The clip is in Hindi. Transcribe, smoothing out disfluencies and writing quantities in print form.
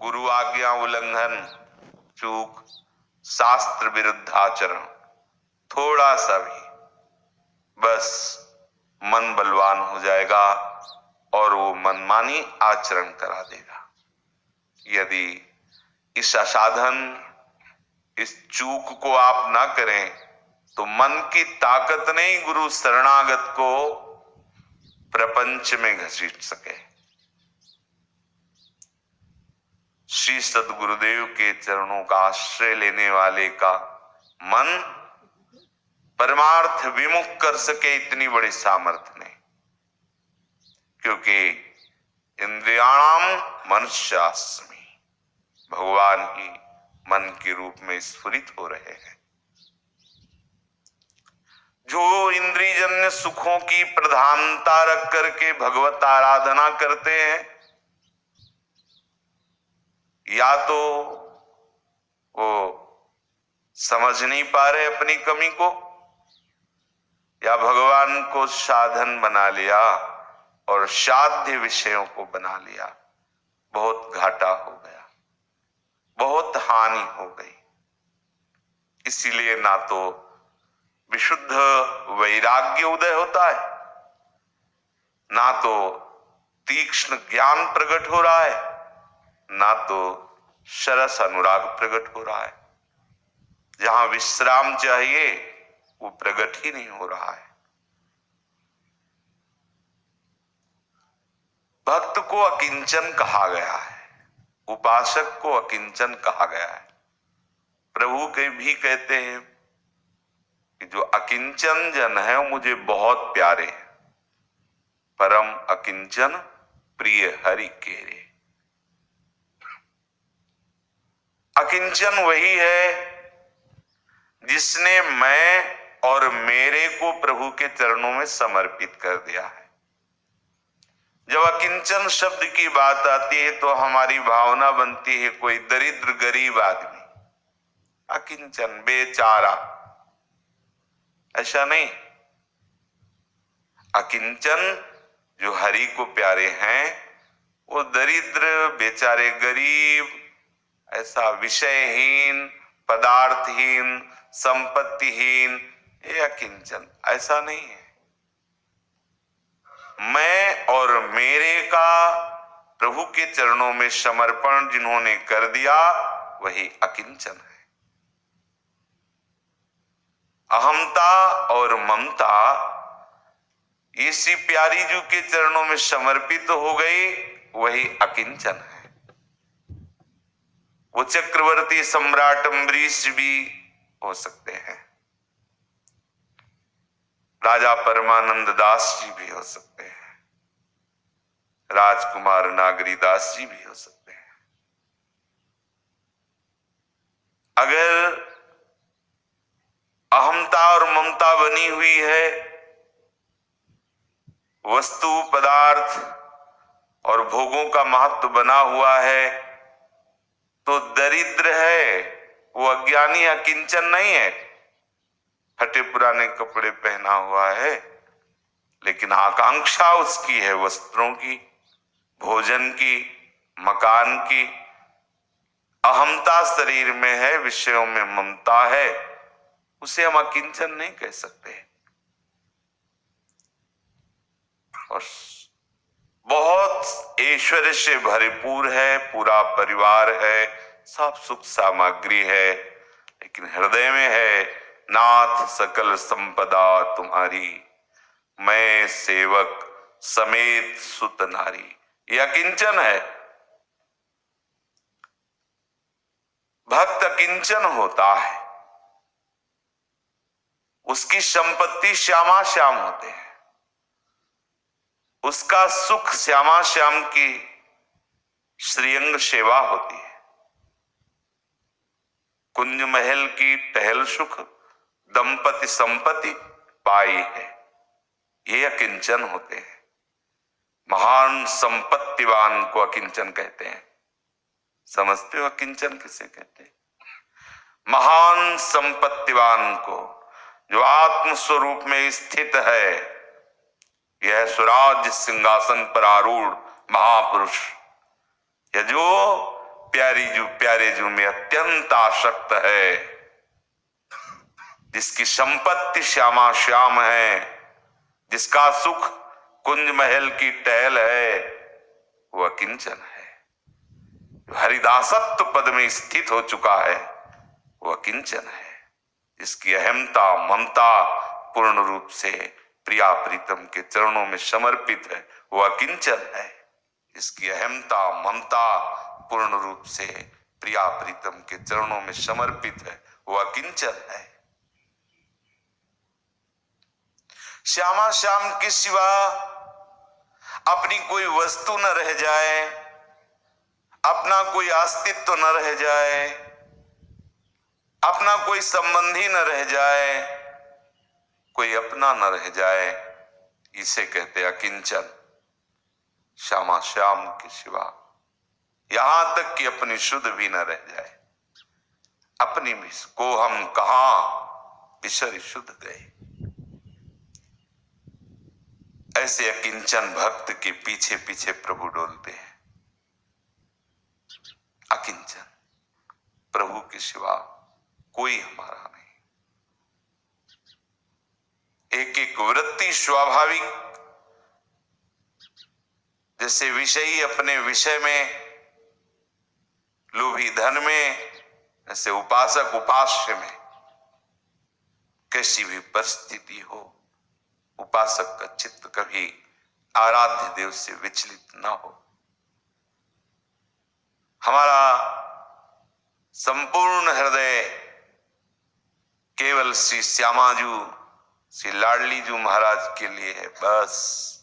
गुरु आज्ञा उल्लंघन, चूक, शास्त्र विरुद्ध आचरण, थोड़ा सा भी, बस मन बलवान हो जाएगा और वो मनमानी आचरण करा देगा। यदि इस असाधन, इस चूक को आप ना करें तो मन की ताकत नहीं गुरु शरणागत को प्रपंच में घसीट सके। श्री सद्गुरुदेव के चरणों का आश्रय लेने वाले का मन परमार्थ विमुख कर सके, इतनी बड़ी सामर्थ्य नहीं, क्योंकि इंद्रियाणाम मनुष्यास्मि, भगवान ही मन के रूप में स्फुरित हो रहे हैं। जो इंद्रियजन्य सुखों की प्रधानता रख करके भगवत आराधना करते हैं, या तो वो समझ नहीं पा रहे अपनी कमी को, या भगवान को साधन बना लिया और साध्य विषयों को बना लिया। बहुत घाटा हो गया, बहुत हानि हो गई। इसीलिए ना तो विशुद्ध वैराग्य उदय होता है, ना तो तीक्ष्ण ज्ञान प्रकट हो रहा है, ना तो सरस अनुराग प्रकट हो रहा है। जहां विश्राम चाहिए वो प्रकट ही नहीं हो रहा है। भक्त को अकिंचन कहा गया है, उपासक को अकिंचन कहा गया है। प्रभु के भी कहते हैं कि जो अकिंचन जन है वो मुझे बहुत प्यारे हैं, परम अकिंचन प्रिय हरि केरे। अकिंचन वही है जिसने मैं और मेरे को प्रभु के चरणों में समर्पित कर दिया है। जब अकिंचन शब्द की बात आती है तो हमारी भावना बनती है कोई दरिद्र गरीब आदमी, अकिंचन बेचारा। ऐसा नहीं, अकिंचन जो हरि को प्यारे हैं वो दरिद्र, बेचारे, गरीब, ऐसा विषयहीन, पदार्थहीन, संपत्तिहीन, ये अकिंचन ऐसा नहीं है। मैं और मेरे का प्रभु के चरणों में समर्पण जिन्होंने कर दिया वही अकिंचन है। अहमता और ममता इसी प्यारी जू के चरणों में समर्पित हो गई, वही अकिंचन है। वो चक्रवर्ती सम्राट अम्बरीश भी हो सकते हैं, राजा परमानंद दास जी भी हो सकते हैं, राजकुमार नागरी दास जी भी हो सकते हैं। अगर अहमता और ममता बनी हुई है, वस्तु पदार्थ और भोगों का महत्व बना हुआ है, तो दरिद्र है, वो अज्ञानी अकिंचन नहीं है। फटे पुराने कपड़े पहना हुआ है लेकिन आकांक्षा उसकी है वस्त्रों की, भोजन की, मकान की। अहमता शरीर में है, विषयों में ममता है, उसे हम अकिंचन नहीं कह सकते। और बहुत ऐश्वर्य से भरपूर है, पूरा परिवार है, सब सुख सामग्री है, लेकिन हृदय में है नाथ सकल संपदा तुम्हारी, मैं सेवक समेत सुत नारी। यह अकिंचन है। भक्त अकिंचन होता है, उसकी संपत्ति श्यामा श्याम होते हैं, उसका सुख श्यामा श्याम की श्रीअंग सेवा होती है। कुंज महल की टहल सुख दंपति संपत्ति पाई है, ये अकिंचन होते हैं। महान संपत्तिवान को अकिंचन कहते हैं। समझते हो अकिंचन किसे कहते हैं? महान संपत्तिवान को, जो आत्म स्वरूप में स्थित है, यह स्वराज सिंहासन पर आरूढ़ महापुरुष, यह जो प्यारे जू में अत्यंत आसक्त है, जिसकी संपत्ति श्यामा श्याम है, जिसका सुख कुंज महल की टहल है, वो अकिंचन है। हरिदासत्व पद में स्थित हो चुका है, वो अकिंचन है। जिसकी अहमता ममता पूर्ण रूप से प्रिया प्रीतम के चरणों में समर्पित है, वो अकिंचन है। जिसकी अहमता ममता पूर्ण रूप से प्रिया प्रीतम के चरणों में समर्पित है, वो अकिंचन है। श्यामा श्याम के सिवा अपनी कोई वस्तु न रह जाए, अपना कोई अस्तित्व न रह जाए, अपना कोई संबंधी न रह जाए, कोई अपना न रह जाए, इसे कहते अकिंचन। श्यामा श्याम के सिवा यहां तक कि अपनी शुद्ध भी न रह जाए, अपनी भी को हम कहा बिसर शुद्ध गए। ऐसे अकिंचन भक्त के पीछे पीछे प्रभु डोलते हैं। अकिंचन, प्रभु के सिवा कोई हमारा नहीं। एक एक वृत्ति स्वाभाविक, जैसे विषयी अपने विषय में, लोभी धन में, ऐसे उपासक उपास्य में। कैसी भी परिस्थिति हो, उपासक का चित्त कभी आराध्य देव से विचलित ना हो। हमारा संपूर्ण हृदय केवल श्री श्यामाजू, श्री लाडलीजू महाराज के लिए है, बस।